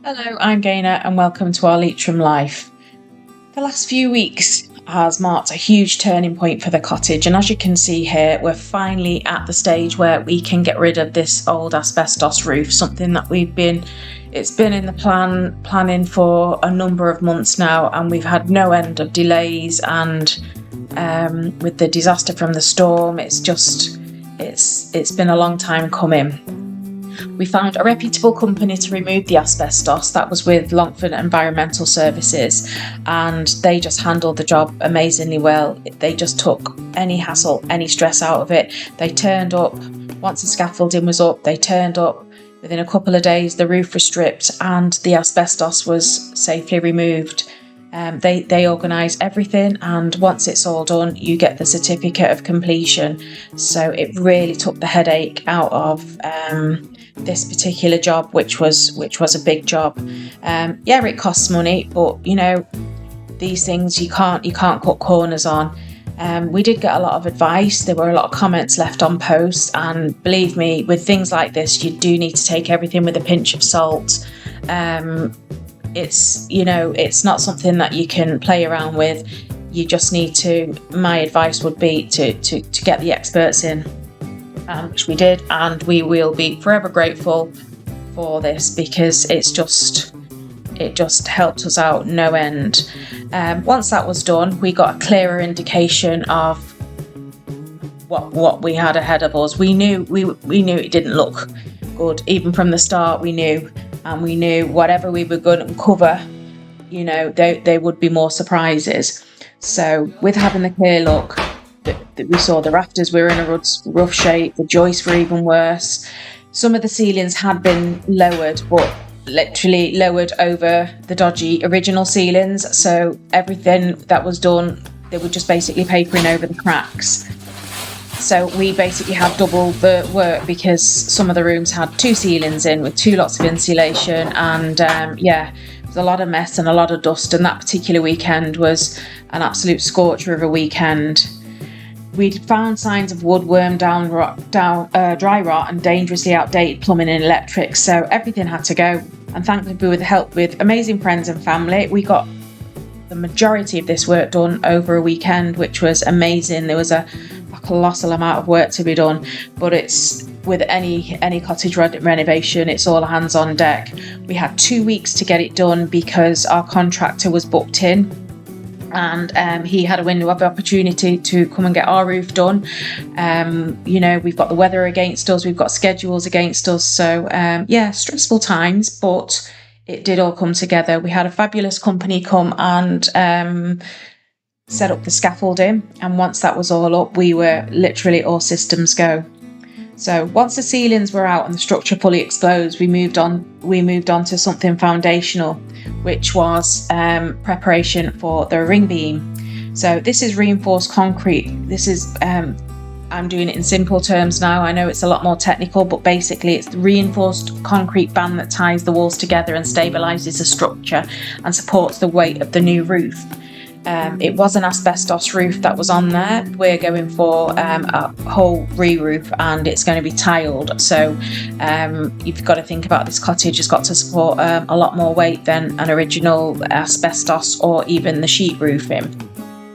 Hello, I'm Gaynor and welcome to our Leitrim Life. The last few weeks has marked a huge turning point for the cottage, and as you can see here, we're finally at the stage where we can get rid of this old asbestos roof, something that it's been in the planning for a number of months now, and we've had no end of delays, and with the disaster from the storm, it's been a long time coming. We found a reputable company to remove the asbestos. That was with Longford Environmental Services, and they just handled the job amazingly well. They just took any hassle, any stress out of it. They turned up once the scaffolding was up. They turned up within a couple of days. The roof was stripped and the asbestos was safely removed. They organise everything, and once it's all done, you get the certificate of completion. So it really took the headache out of this particular job, which was a big job. It costs money, but these things you can't cut corners on. We did get a lot of advice. There were a lot of comments left on posts, and believe me, with things like this, you do need to take everything with a pinch of salt. It's not something that you can play around with. You just need to, my advice would be to get the experts in, which we did, and we will be forever grateful for this because it just helped us out no end. Once that was done, we got a clearer indication of what we had ahead of us. We knew it didn't look good even from the start. We knew whatever we were going to cover, there would be more surprises. So with having the clear look, that we saw the rafters were in a rough shape, the joists were even worse. Some of the ceilings had been lowered, but literally lowered over the dodgy original ceilings. So everything that was done, they were just basically papering over the cracks. So we basically had double the work because some of the rooms had two ceilings in with two lots of insulation, and it was a lot of mess and a lot of dust, and that particular weekend was an absolute scorcher of a weekend. We'd found signs of woodworm, dry rot and dangerously outdated plumbing and electrics, so everything had to go. And thankfully, with the help with amazing friends and family, we got the majority of this work done over a weekend, which was amazing. There was a colossal amount of work to be done, but it's with any cottage renovation, it's all hands on deck. We had 2 weeks to get it done because our contractor was booked in, and he had a window of opportunity to come and get our roof done. We've got the weather against us, we've got schedules against us, so stressful times, but it did all come together. We had a fabulous company come and set up the scaffolding, and once that was all up, we were literally all systems go. So once the ceilings were out and the structure fully exposed, we moved on to something foundational, which was preparation for the ring beam. So this is reinforced concrete. This is I'm doing it in simple terms now. I know it's a lot more technical, but basically it's the reinforced concrete band that ties the walls together and stabilizes the structure and supports the weight of the new roof. It was an asbestos roof that was on there. We're going for a whole re-roof, and it's going to be tiled. So you've got to think about this cottage has got to support a lot more weight than an original asbestos or even the sheet roofing.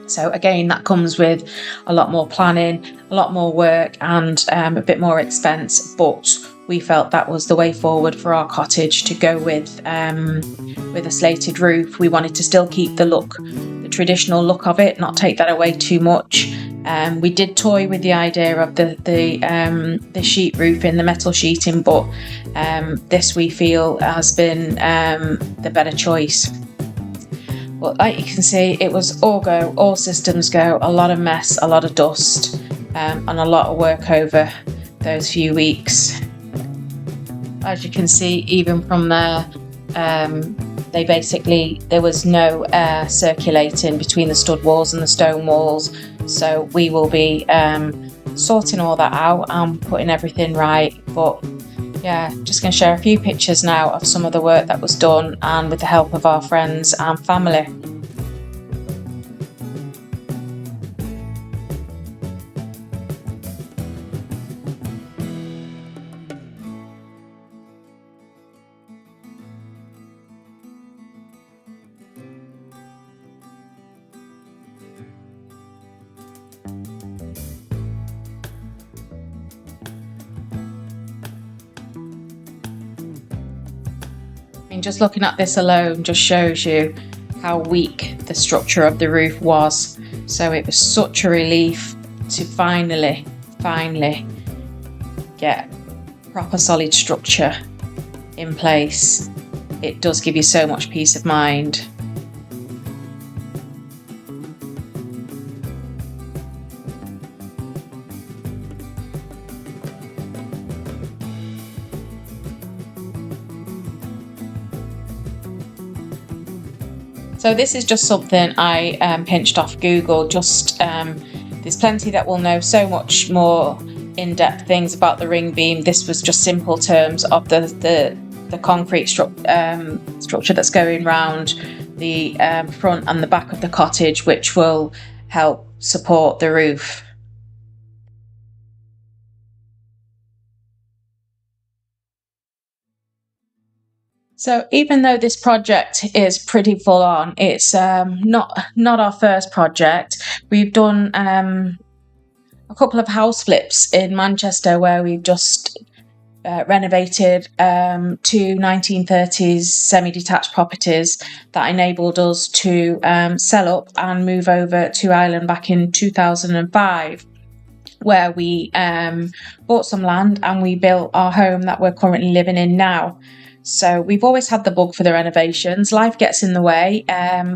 So again, that comes with a lot more planning, a lot more work, and a bit more expense. But we felt that was the way forward for our cottage, to go with a slated roof. We wanted to still keep the traditional look of it, not take that away too much. We did toy with the idea of the sheet roofing, the metal sheeting, but this we feel has been the better choice. But like you can see, it was all systems go, a lot of mess, a lot of dust, and a lot of work over those few weeks. As you can see, even from there, there was no air circulating between the stud walls and the stone walls. So we will be sorting all that out and putting everything right. But just going to share a few pictures now of some of the work that was done, and with the help of our friends and family. And just looking at this alone just shows you how weak the structure of the roof was. So it was such a relief to finally get proper solid structure in place. It does give you so much peace of mind. So this is just something I pinched off Google. There's plenty that will know so much more in-depth things about the ring beam. This was just simple terms of the concrete structure that's going round the front and the back of the cottage, which will help support the roof. So even though this project is pretty full on, it's not our first project. We've done a couple of house flips in Manchester where we've just renovated two 1930s semi-detached properties that enabled us to sell up and move over to Ireland back in 2005. Where we bought some land and we built our home that we're currently living in now. So we've always had the bug for the renovations. Life gets in the way,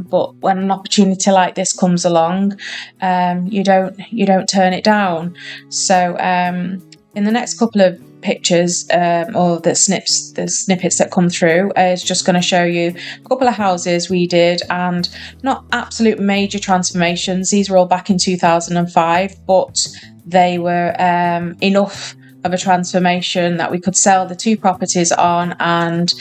but when an opportunity like this comes along, you don't turn it down. So in the next couple of pictures or the snippets that come through is just going to show you a couple of houses we did, and not absolute major transformations. These were all back in 2005, but they were enough of a transformation that we could sell the two properties on and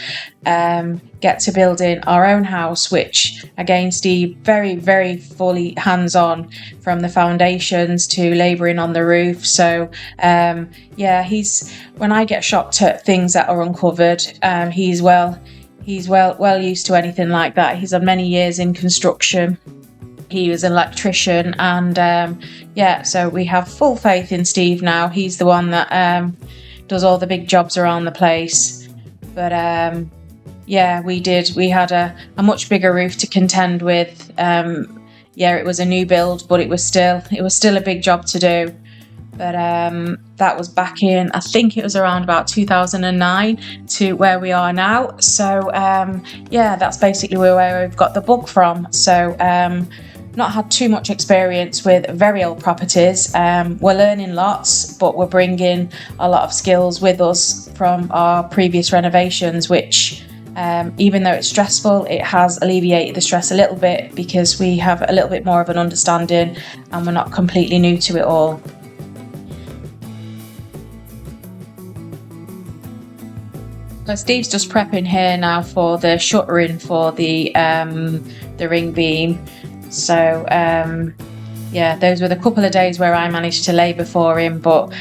get to building our own house, which again, Steve, very, very fully hands-on from the foundations to labouring on the roof. So when I get shocked at things that are uncovered, he's well used to anything like that. He's had many years in construction. He was an electrician, and so we have full faith in Steve now. He's the one that does all the big jobs around the place. But we had a much bigger roof to contend with. It was a new build, but it was still a big job to do. But that was back in, I think it was around about 2009 to where we are now. So that's basically where we've got the bug from. So not had too much experience with very old properties. We're learning lots, but we're bringing a lot of skills with us from our previous renovations, which even though it's stressful, it has alleviated the stress a little bit because we have a little bit more of an understanding and we're not completely new to it all. So Steve's just prepping here now for the shuttering for the ring beam. So those were the couple of days where I managed to labour for him, but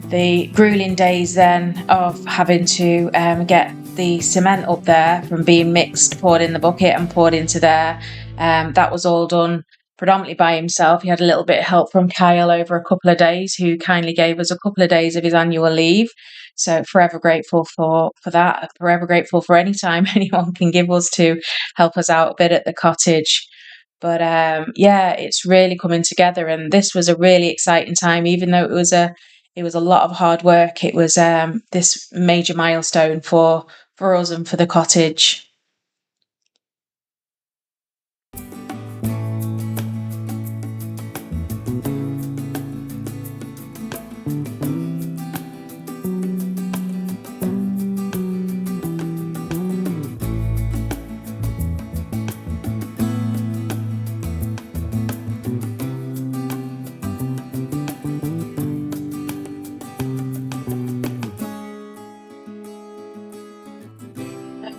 the grueling days then of having to get the cement up there from being mixed, poured in the bucket and poured into there, that was all done predominantly by himself. He had a little bit of help from Kyle over a couple of days, who kindly gave us a couple of days of his annual leave. So forever grateful for that, forever grateful for any time anyone can give us to help us out a bit at the cottage. But it's really coming together, and this was a really exciting time. Even though it was a lot of hard work, it was this major milestone for us and for the cottage.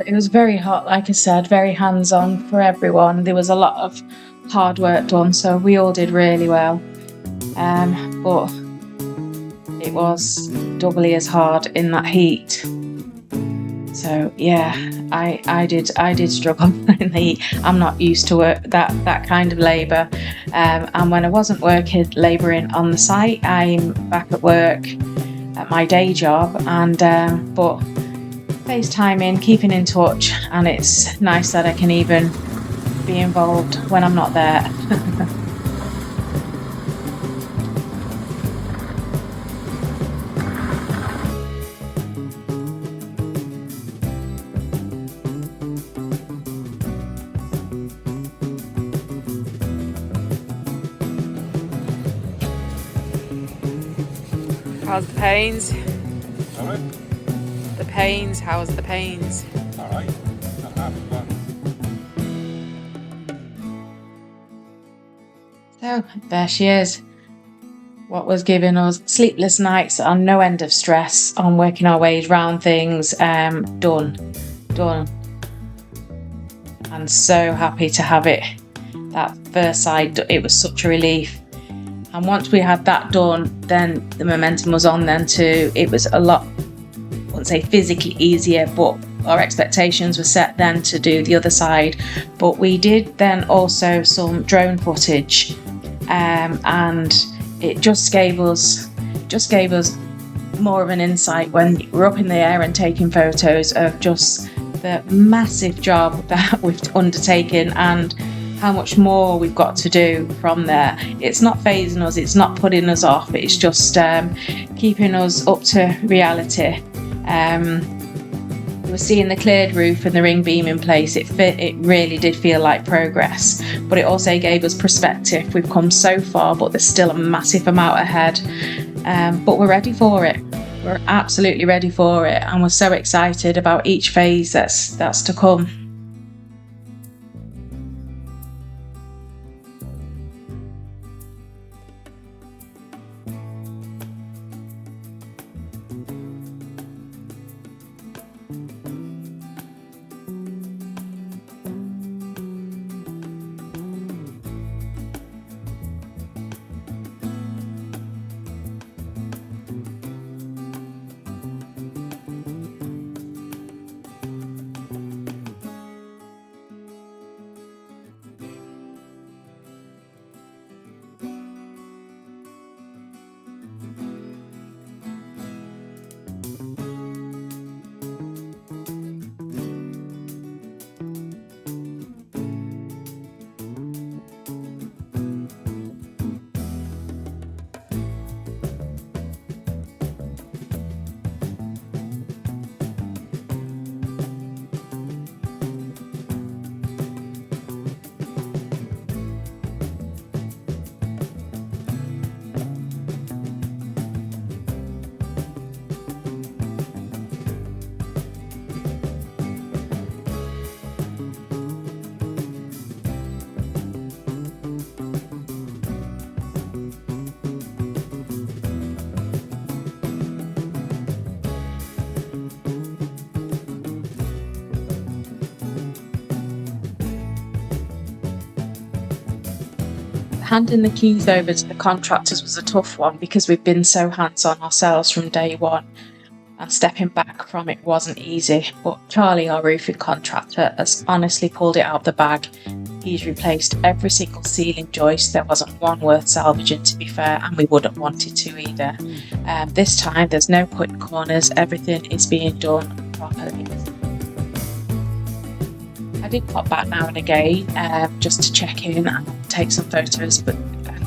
It was very hot, like I said, very hands-on for everyone. There was a lot of hard work done, so we all did really well. But it was doubly as hard in that heat. So I did struggle in the heat. I'm not used to that kind of labour. And when I wasn't labouring on the site, I'm back at work at my day job, and but FaceTiming, keeping in touch, and it's nice that I can even be involved when I'm not there. How's the pains? Sorry? The pains, how's the pains? Alright, not half as bad. So there she is. What was giving us sleepless nights on no end of stress on working our ways around things, done. And so happy to have it. That first side, it was such a relief. And once we had that done, then the momentum was on then too. It was a lot, I wouldn't say physically easier, but our expectations were set then to do the other side. But we did then also some drone footage, and it just gave us more of an insight when we're up in the air and taking photos of just the massive job that we've undertaken and how much more we've got to do from there. It's not phasing us, it's not putting us off, it's just keeping us up to reality. We're seeing the cleared roof and the ring beam in place. It really did feel like progress, but it also gave us perspective. We've come so far, but there's still a massive amount ahead. But we're ready for it. We're absolutely ready for it, and we're so excited about each phase that's to come. Handing the keys over to the contractors was a tough one because we've been so hands-on ourselves from day one, and stepping back from it wasn't easy. But Charlie, our roofing contractor, has honestly pulled it out of the bag. He's replaced every single ceiling joist. There wasn't one worth salvaging, to be fair, and we wouldn't want it to either. This time there's no cutting corners, everything is being done properly. I did pop back now and again just to check in and take some photos, but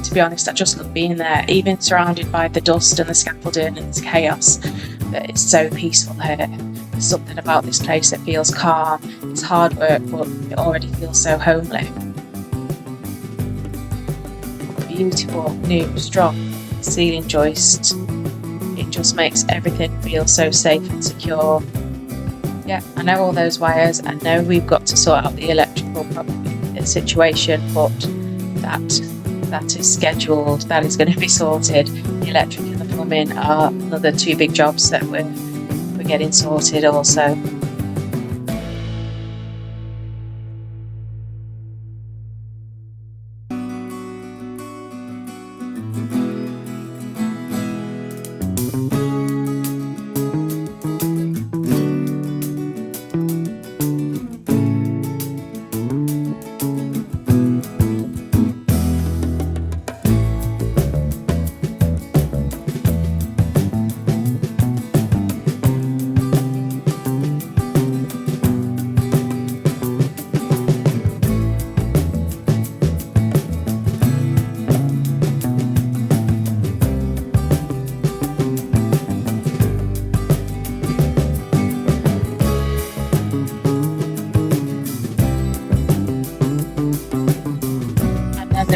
to be honest, I just love being there, even surrounded by the dust and the scaffolding and the chaos. But it's so peaceful here. There's something about this place that feels calm. It's hard work, but it already feels so homely. Beautiful, new, strong ceiling joists. It just makes everything feel so safe and secure. Yeah, I know all those wires. I know we've got to sort out the electrical situation, but that is scheduled. That is going to be sorted. The electric and the plumbing are another two big jobs that we're getting sorted also.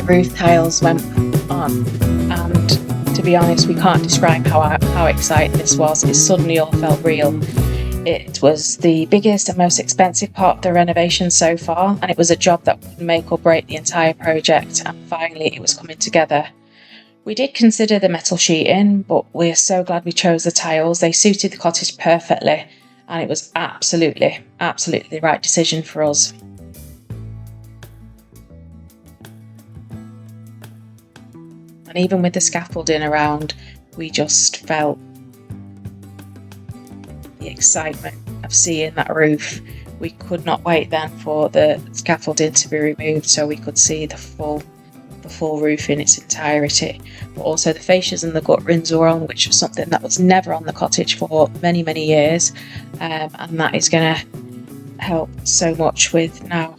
roof tiles went on, and to be honest, we can't describe how exciting this was. It suddenly all felt real. It was the biggest and most expensive part of the renovation so far, and it was a job that would make or break the entire project, and finally it was coming together. We did consider the metal sheeting, but we're so glad we chose the tiles. They suited the cottage perfectly, and it was absolutely the right decision for us. And even with the scaffolding around, we just felt the excitement of seeing that roof. We could not wait then for the scaffolding to be removed so we could see the full roof in its entirety. But also the fascias and the guttings were on, which was something that was never on the cottage for many years, and that is going to help so much with now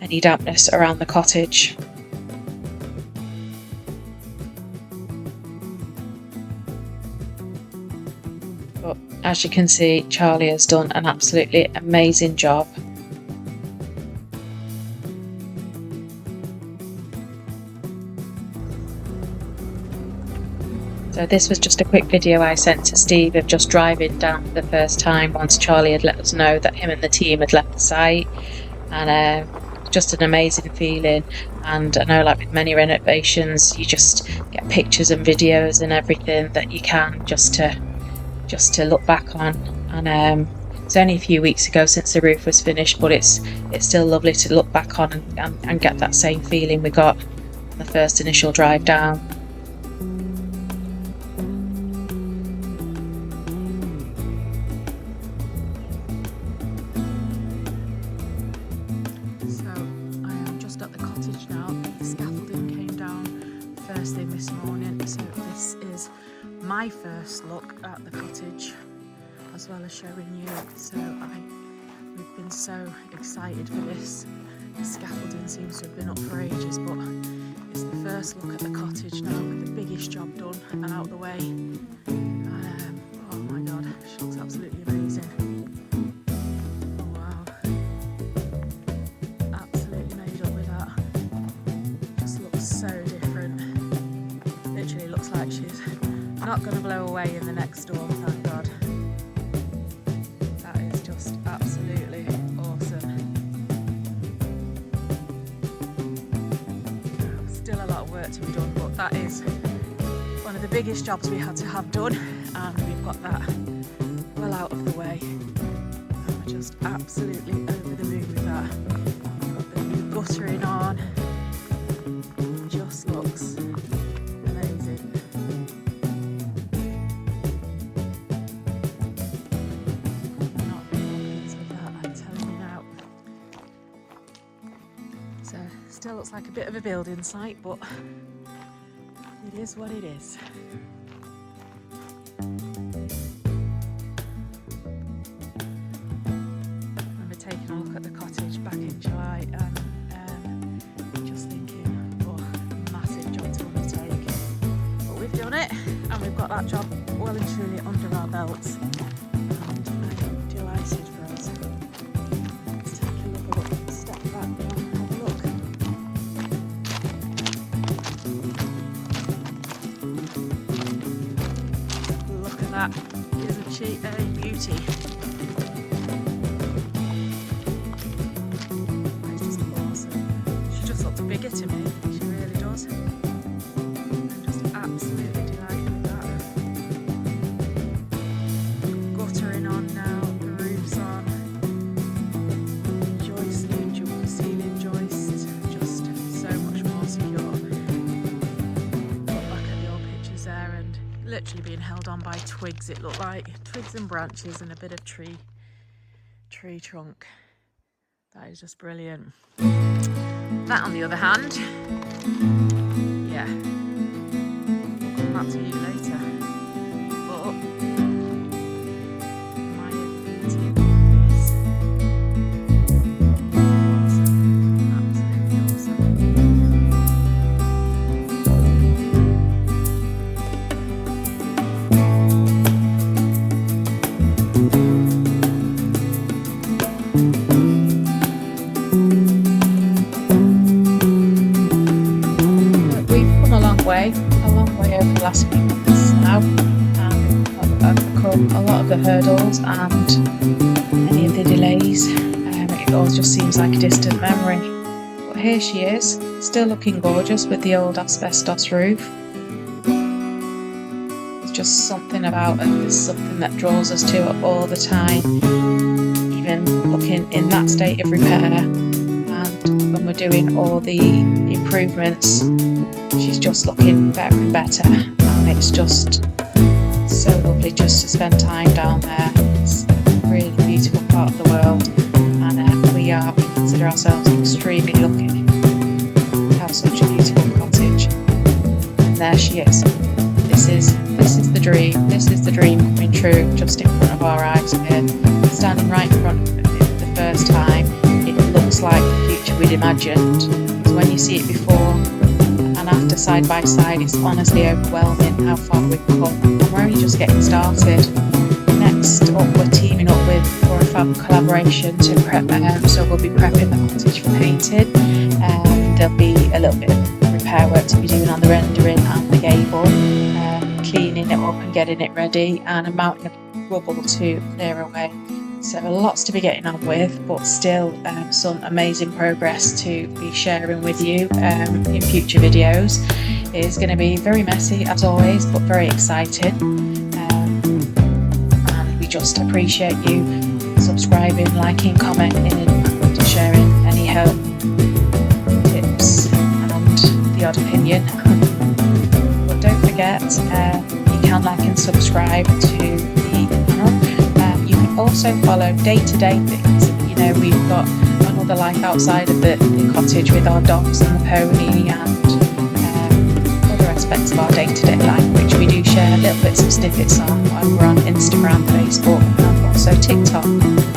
any dampness around the cottage. But as you can see, Charlie has done an absolutely amazing job. So this was just a quick video I sent to Steve of just driving down for the first time once Charlie had let us know that him and the team had left the site, and just an amazing feeling. And I know, like with many renovations, you just get pictures and videos and everything that you can just to look back on. And it's only a few weeks ago since the roof was finished, but it's still lovely to look back on and get that same feeling we got on the first initial drive down. So I am just at the cottage now. The scaffolding came down first thing this morning, so this is my first look at the cottage, as well as showing you. So we've been so excited for this. The scaffolding seems to have been up for ages, but it's the first look at the cottage now with the biggest job done and out of the way. Oh my god, she looks absolutely amazing. Oh wow, absolutely made up with that. Just looks so different. Literally looks like she's not going to blow away in the next storm, thank God. That is just absolutely awesome. Still a lot of work to be done, but that is one of the biggest jobs we had to have done, and we've got that well out of the way. We're just absolutely over the moon with that. We've got the new guttering on. It just looks amazing. Not really pleased with that, I'm telling you now. So still looks like a bit of a building site, but it is what it is. I remember taking a look at the cottage back in July and just thinking, oh, massive job to undertake. But we've done it, and we've got that job well and truly under our belts. And I'm delighted for us. Let's take a look, step back and have a look. Look at that, isn't she a beauty? That's just awesome. She just looks bigger to me, she really does. I'm just absolutely delighted with that. Guttering on now, the roof's on. Joisting, ceiling joists, just so much more secure. Look back at the old pictures there, and literally being held on by twigs, it looked like. Twigs and branches and a bit of tree trunk. That is just brilliant. That, on the other hand, yeah, we'll come back to you later. But my beauty of this. Awesome. Absolutely awesome. a lot of the hurdles and any of the delays. It all just seems like a distant memory. But here she is, still looking gorgeous with the old asbestos roof. There's just something about it, there's something that draws us to it all the time. Even looking in that state of repair, and when we're doing all the improvements, she's just looking better and better, and it's just so lovely just to spend time down there. It's a really beautiful part of the world, and we consider ourselves extremely lucky to have such a beautiful cottage. And there she is. This is the dream. This is the dream coming true just in front of our eyes here. Standing right in front of it for the first time, it looks like the future we'd imagined. So when you see it before and after side by side, it's honestly overwhelming how far we've come, and we're only just getting started. Next up, we're teaming up with for a fab collaboration to prep, so we'll be prepping the cottage for painting. There'll be a little bit of repair work to be doing on the rendering and the gable, cleaning it up and getting it ready, and a mountain of rubble to clear away. So lots to be getting on with, but still some amazing progress to be sharing with you in future videos. It is going to be very messy as always, but very exciting. And we just appreciate you subscribing, liking, commenting, and sharing any help, tips, and the odd opinion. But don't forget, you can like and subscribe to the channel. Also follow day-to-day things. You know, we've got another life outside of the cottage with our dogs and the pony, and other aspects of our day-to-day life, which we do share little bits of snippets on when we're on Instagram, Facebook, and also TikTok.